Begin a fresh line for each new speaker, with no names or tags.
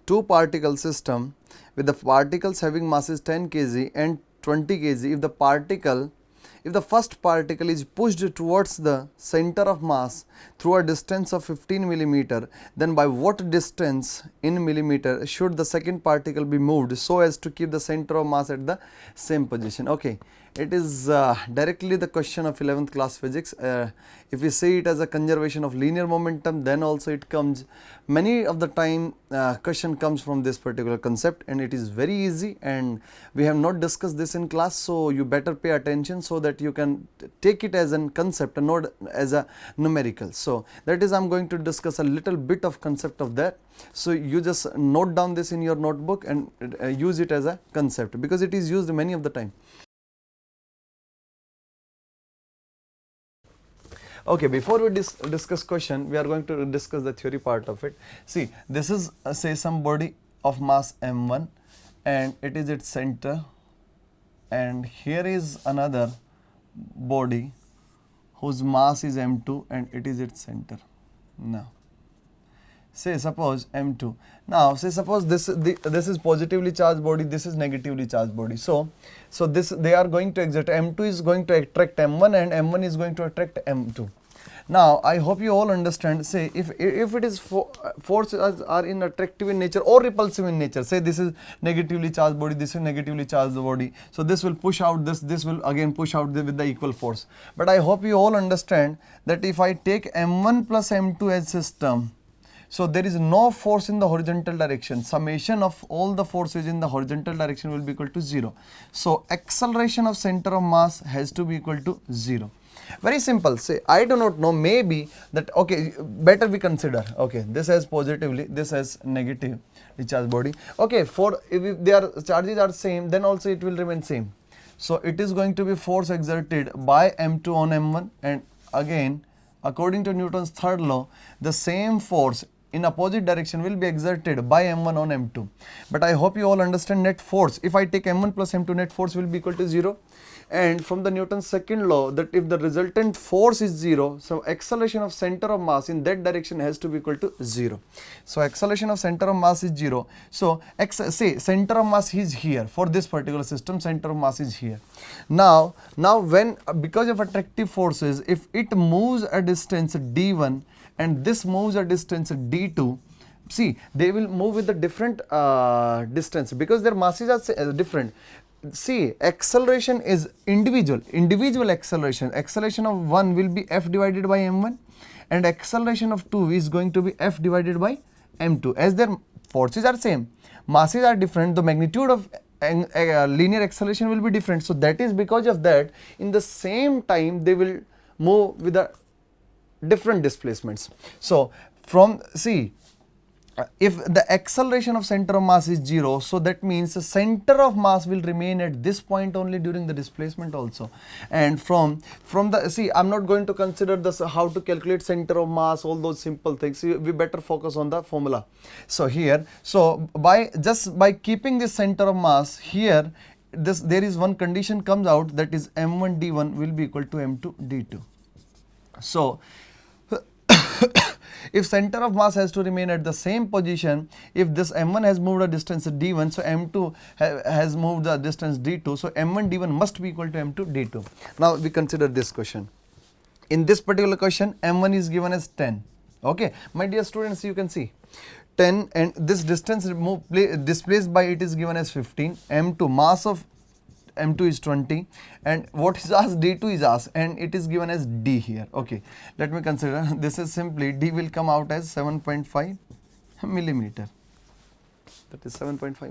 two particle system with the particles having masses 10 kg and 20 kg, if the first particle is pushed towards the center of mass through a distance of 15 millimeter, then by what distance in millimeter should the second particle be moved so as to keep the center of mass at the same position? Okay, it is directly the question of 11th class physics. If we see it as a conservation of linear momentum, then also it comes many of the time question comes from this particular concept, and it is very easy, and we have not discussed this in class, so you better pay attention so that you can take it as a concept and not as a numerical. So that is I am going to discuss a little bit of concept of that. So you just note down this in your notebook and use it as a concept, because it is used many of the time. Okay, before we discuss question, we are going to discuss the theory part of it. See, this is say some body of mass m1 and it is its center, and here is another body whose mass is m2 and it is its center. Now say suppose m2, now say suppose this is positively charged body, this is negatively charged body. So this they are going to exert, m2 is going to attract m1 and m1 is going to attract m2. Now I hope you all understand, say if it is forces are in attractive in nature or repulsive in nature, say this is negatively charged body, this is negatively charged body, so this will push out this will again push out with the equal force. But I hope you all understand that if I take m1 plus m2 as system, so there is no force in the horizontal direction, summation of all the forces in the horizontal direction will be equal to 0. So acceleration of center of mass has to be equal to 0. Very simple. Say I do not know, maybe that, okay, better we consider, okay, this as positively, this as negatively charged body. Okay, for if their charges are same, then also it will remain same. So it is going to be force exerted by m2 on m1, and again according to Newton's third law, the same force in opposite direction will be exerted by m1 on m2. But I hope you all understand net force. If I take m1 plus m2, net force will be equal to 0. And from the Newton's second law, that if the resultant force is 0, so acceleration of center of mass in that direction has to be equal to 0. So acceleration of center of mass is 0. So say center of mass is here, for this particular system center of mass is here. Now when because of attractive forces, if it moves a distance d1 and this moves a distance d2, see they will move with a different distance because their masses are different. See, acceleration is individual acceleration. Acceleration of 1 will be f divided by m1 and acceleration of 2 is going to be f divided by m2. As their forces are same, masses are different, the magnitude of linear acceleration will be different. So that is because of that, in the same time they will move with a different displacements. So from, see, if the acceleration of center of mass is 0, so that means the center of mass will remain at this point only during the displacement also. And from the, see, I am not going to consider this how to calculate center of mass, all those simple things. We better focus on the formula. So here, so by keeping this center of mass here, there is one condition comes out, that is m1 d1 will be equal to m2 d2. So if center of mass has to remain at the same position, if this m1 has moved a distance d1, so m2 has moved the distance d2, so m1 d1 must be equal to m2 d2. Now we consider this question. In this particular question, m1 is given as 10. Okay, my dear students, you can see 10, and this distance displaced by it is given as 15. m2, mass of m2 is 20, and what is asked, d2 is asked, and it is given as d here. Okay, let me consider, this is simply d will come out as 7.5 millimeter, that is 7.5 millimeter.